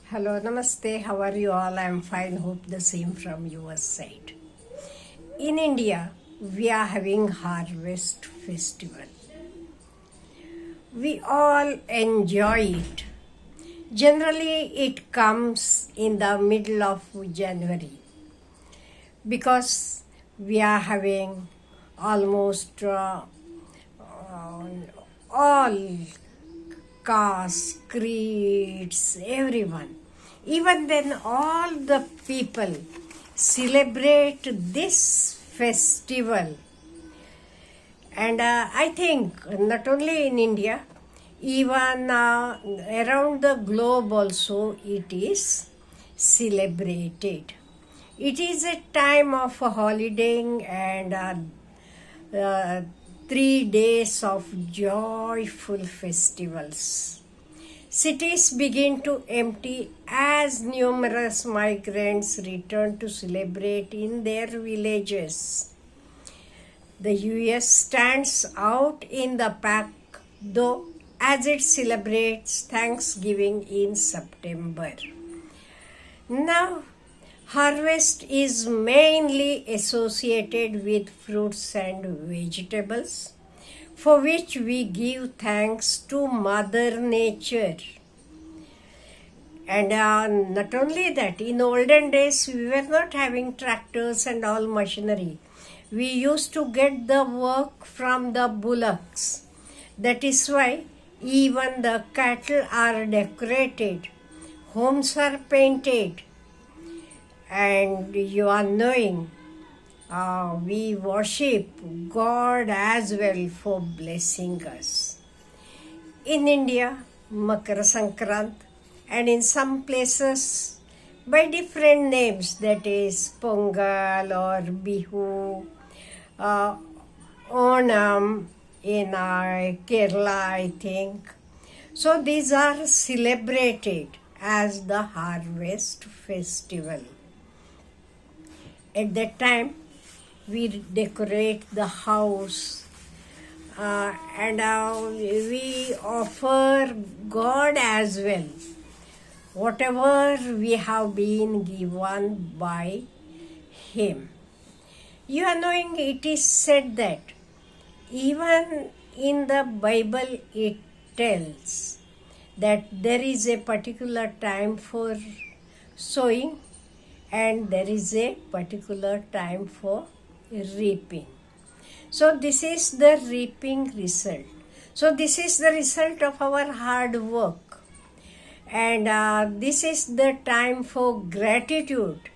Hello, namaste. How are you all? I'm fine. Hope the same from your side. In India, we are having Harvest Festival. We all enjoy it. Generally, it comes in the middle of January because we are having almost all castes, creeds, everyone. Even then, all the people celebrate this festival. And I think not only in India, even around the globe also it is celebrated. It is a time of holidaying and 3 days of joyful festivals. Cities begin to empty as numerous migrants return to celebrate in their villages. The US stands out in the pack, though, as it celebrates Thanksgiving in September. Now, harvest is mainly associated with fruits and vegetables, for which we give thanks to Mother Nature. And not only that, in olden days we were not having tractors and all machinery. We used to get the work from the bullocks. That is why even the cattle are decorated, homes are painted, and you are knowing we worship God as well for blessing us. In India, Makara Sankrant, and in some places by different names, that is Pongal or Bihu, Onam in Kerala, I think. So these are celebrated as the harvest festival. At that time, we decorate the house and we offer God as well whatever we have been given by Him. You are knowing, it is said that even in the Bible it tells that there is a particular time for sowing and there is a particular time for reaping. So this is the reaping result. So this is the result of our hard work. And this is the time for gratitude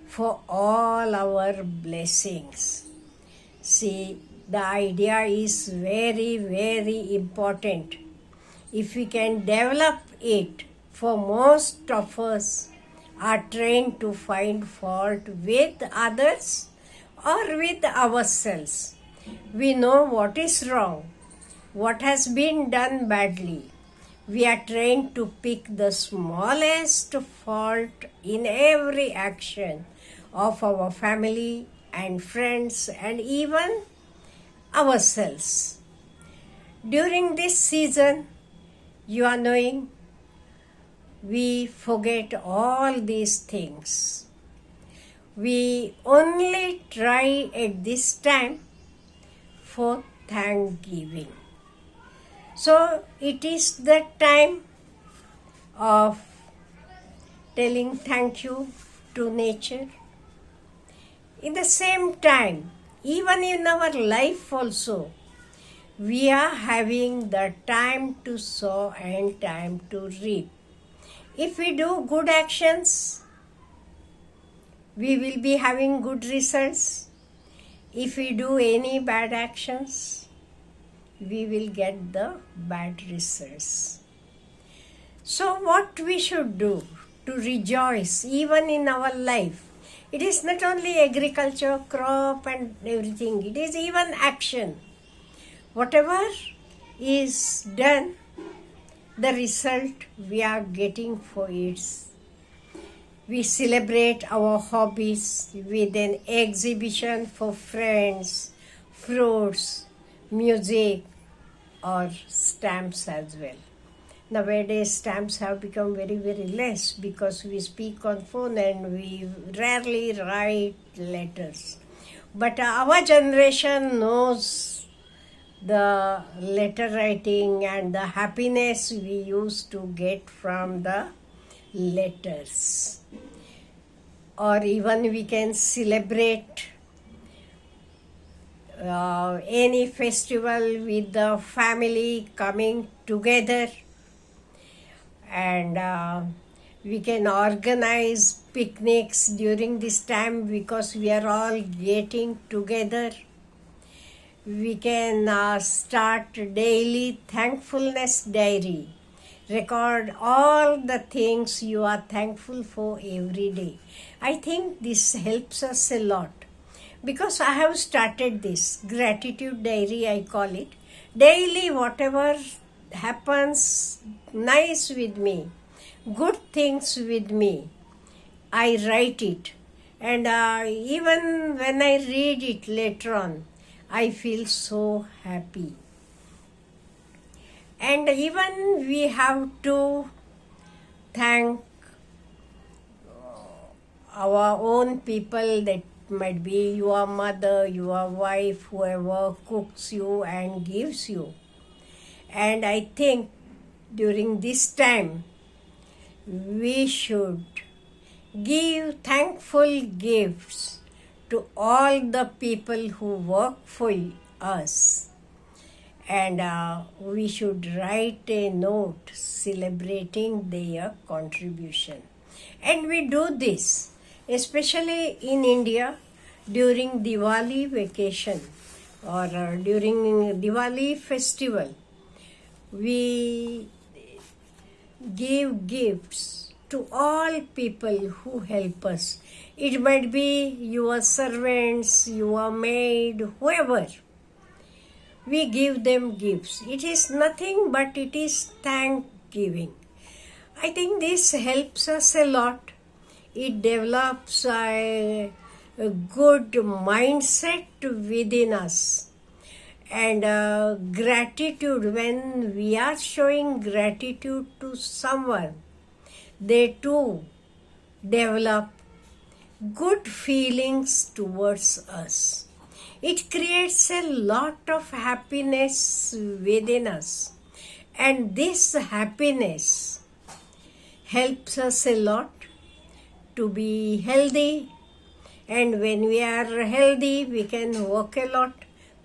for all our blessings. See, the idea is very, very important. If we can develop it, for most of us are trained to find fault with others or with ourselves. We know what is wrong, what has been done badly. We are trained to pick the smallest fault in every action of our family and friends and even ourselves. During this season, you are knowing, we forget all these things. We only try at this time for thanksgiving. So it is the time of telling thank you to nature. In the same time, even in our life also, we are having the time to sow and time to reap. If we do good actions, we will be having good results. If we do any bad actions, we will get the bad results. So what we should do to rejoice even in our life? It is not only agriculture, crop and everything. It is even action. Whatever is done, the result we are getting for it. We celebrate our hobbies with an exhibition for friends, fruits, music, or stamps as well. Nowadays stamps have become very, very less because we speak on phone and we rarely write letters. But our generation knows the letter writing and the happiness we used to get from the letters. Or even we can celebrate any festival with the family coming together, and we can organize picnics during this time because we are all getting together. We can start daily thankfulness diary. Record all the things you are thankful for every day. I think this helps us a lot because I have started this gratitude diary, I call it. Daily, whatever happens nice with me, good things with me, I write it. And even when I read it later on, I feel so happy. And even we have to thank our own people, that might be your mother, your wife, whoever cooks you and gives you. And I think during this time, we should give thankful gifts to all the people who work for us. And we should write a note celebrating their contribution. And we do this, especially in India, during Diwali vacation or during Diwali festival. We give gifts to all people who help us. It might be your servants, your maid, whoever. We give them gifts. It is nothing but it is thanksgiving. I think this helps us a lot. It develops a good mindset within us. And gratitude, when we are showing gratitude to someone, they too develop good feelings towards us. It creates a lot of happiness within us. And this happiness helps us a lot to be healthy. And when we are healthy, we can work a lot.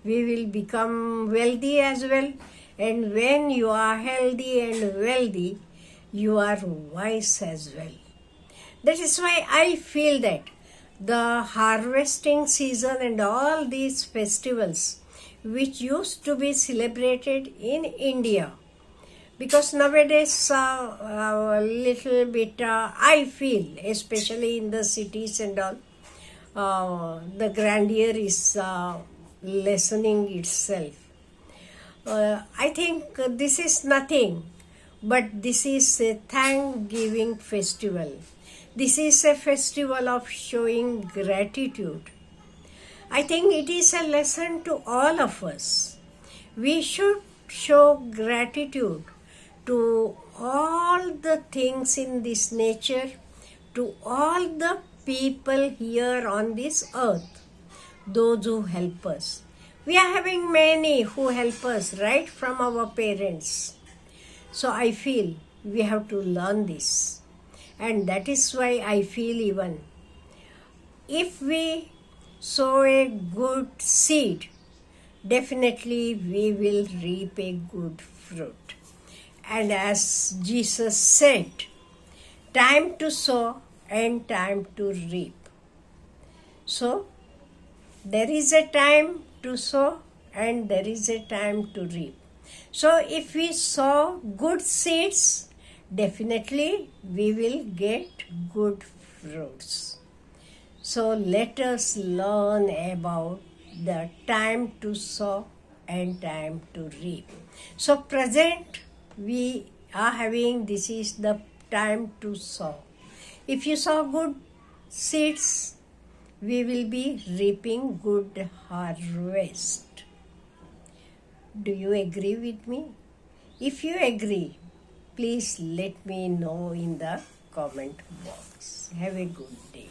We will become wealthy as well. And when you are healthy and wealthy, you are wise as well. That is why I feel that the harvesting season and all these festivals which used to be celebrated in India, because nowadays a little bit I feel, especially in the cities and all, the grandeur is lessening itself. I think this is nothing but this is a thanksgiving festival. This is a festival of showing gratitude. I think it is a lesson to all of us. We should show gratitude to all the things in this nature, to all the people here on this earth, those who help us. We are having many who help us right from our parents. So I feel we have to learn this. And that is why I feel even if we sow a good seed, definitely we will reap a good fruit. And as Jesus said, time to sow and time to reap. So there is a time to sow and there is a time to reap. So if we sow good seeds, definitely we will get good fruits. So let us learn about the time to sow and time to reap. So present we are having, this is the time to sow. If you sow good seeds, we will be reaping good harvest. Do you agree with me? If you agree, please let me know in the comment box. Have a good day.